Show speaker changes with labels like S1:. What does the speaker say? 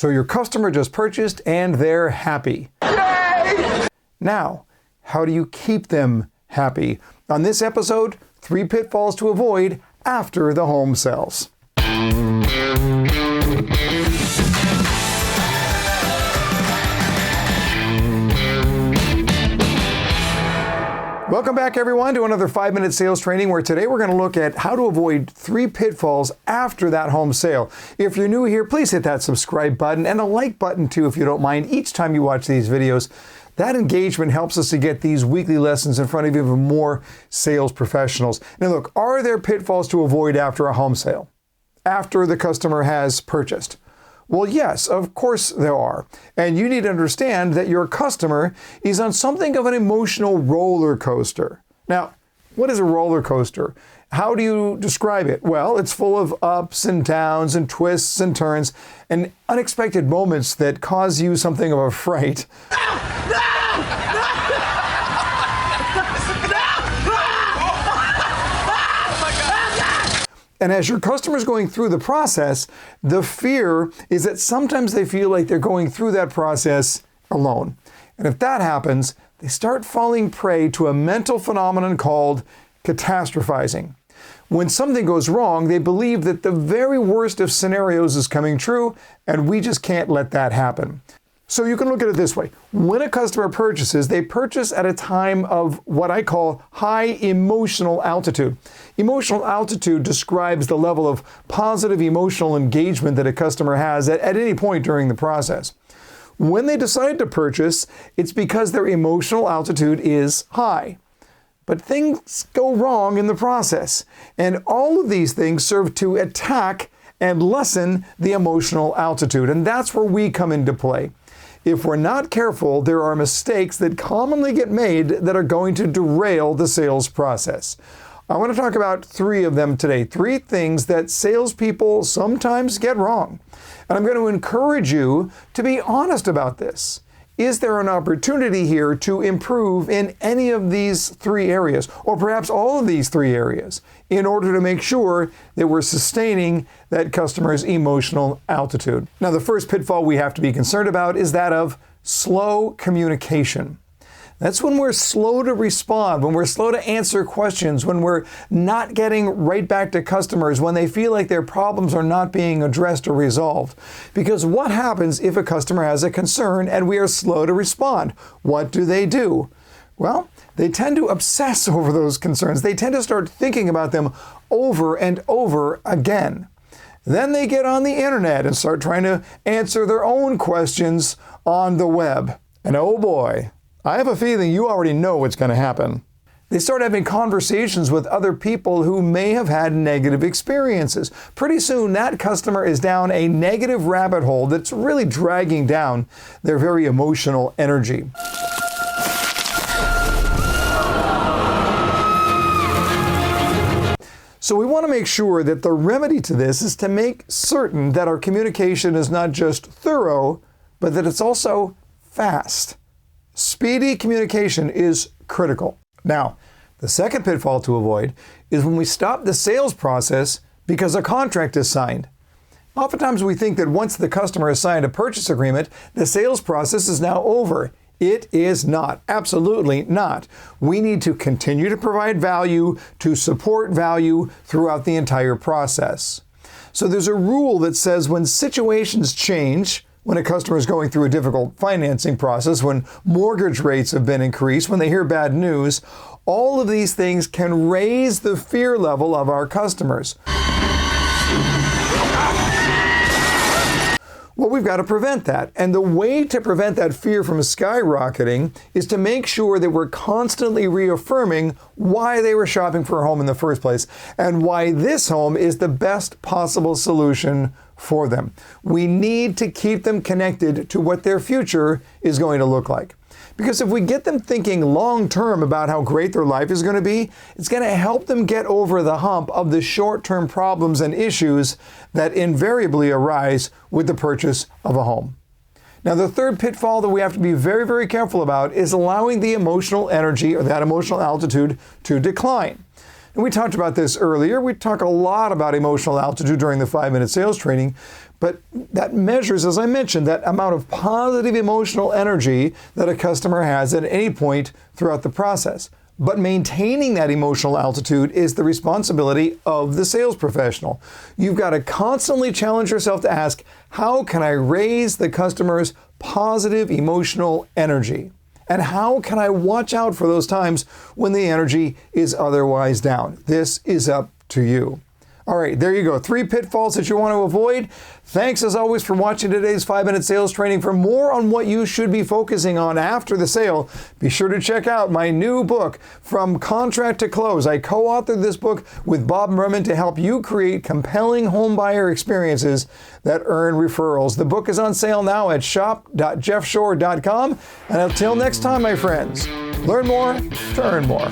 S1: So your customer just purchased and they're happy. Yay! Now, how do you keep them happy? On this episode, 3 pitfalls to avoid after the home sells. Welcome back, everyone, to another 5-minute sales training where today we're going to look at how to avoid 3 pitfalls after that home sale. If you're new here, please hit that subscribe button and a like button too if you don't mind each time you watch these videos. That engagement helps us to get these weekly lessons in front of even more sales professionals. Now look, are there pitfalls to avoid after a home sale? After the customer has purchased? Well, yes, of course there are. And you need to understand that your customer is on something of an emotional roller coaster. Now, what is a roller coaster? How do you describe it? Well, it's full of ups and downs and twists and turns and unexpected moments that cause you something of a fright. And as your customer's going through the process, the fear is that sometimes they feel like they're going through that process alone. And if that happens, they start falling prey to a mental phenomenon called catastrophizing. When something goes wrong, they believe that the very worst of scenarios is coming true, and we just can't let that happen. So you can look at it this way. When a customer purchases, they purchase at a time of what I call high emotional altitude. Emotional altitude describes the level of positive emotional engagement that a customer has at any point during the process. When they decide to purchase, it's because their emotional altitude is high. But things go wrong in the process, and all of these things serve to attack and lessen the emotional altitude, and that's where we come into play. If we're not careful, there are mistakes that commonly get made that are going to derail the sales process. I want to talk about 3 of them today, 3 things that salespeople sometimes get wrong. And I'm going to encourage you to be honest about this. Is there an opportunity here to improve in any of these 3 areas, or perhaps all of these 3 areas, in order to make sure that we're sustaining that customer's emotional altitude? Now, the first pitfall we have to be concerned about is that of slow communication. That's when we're slow to respond, when we're slow to answer questions, when we're not getting right back to customers, when they feel like their problems are not being addressed or resolved. Because what happens if a customer has a concern and we are slow to respond? What do? Well, they tend to obsess over those concerns. They tend to start thinking about them over and over again. Then they get on the internet and start trying to answer their own questions on the web. And oh boy, I have a feeling you already know what's going to happen. They start having conversations with other people who may have had negative experiences. Pretty soon, that customer is down a negative rabbit hole that's really dragging down their very emotional energy. So we want to make sure that the remedy to this is to make certain that our communication is not just thorough, but that it's also fast. Speedy communication is critical. Now, the second pitfall to avoid is when we stop the sales process because a contract is signed. Oftentimes we think that once the customer has signed a purchase agreement, the sales process is now over. It is not. Absolutely not. We need to continue to provide value, to support value throughout the entire process. So there's a rule that says when situations change, when a customer is going through a difficult financing process, when mortgage rates have been increased, when they hear bad news, all of these things can raise the fear level of our customers. Well, we've got to prevent that. And the way to prevent that fear from skyrocketing is to make sure that we're constantly reaffirming why they were shopping for a home in the first place and why this home is the best possible solution for them. We need to keep them connected to what their future is going to look like. Because if we get them thinking long-term about how great their life is going to be, it's going to help them get over the hump of the short-term problems and issues that invariably arise with the purchase of a home. Now, the third pitfall that we have to be very, very careful about is allowing the emotional energy or that emotional altitude to decline. And we talked about this earlier. We talk a lot about emotional altitude during the 5-minute sales training, But that measures, as I mentioned, that amount of positive emotional energy that a customer has at any point throughout the process. But maintaining that emotional altitude is the responsibility of the sales professional. You've got to constantly challenge yourself to ask, how can I raise the customer's positive emotional energy? And how can I watch out for those times when the energy is otherwise down? This is up to you. All right, there you go. 3 pitfalls that you want to avoid. Thanks as always for watching today's 5-minute sales training. For more on what you should be focusing on after the sale, be sure to check out my new book, From Contract to Close. I co-authored this book with Bob Merman to help you create compelling home buyer experiences that earn referrals. The book is on sale now at shop.jeffshore.com. And until next time, my friends, learn more to earn more.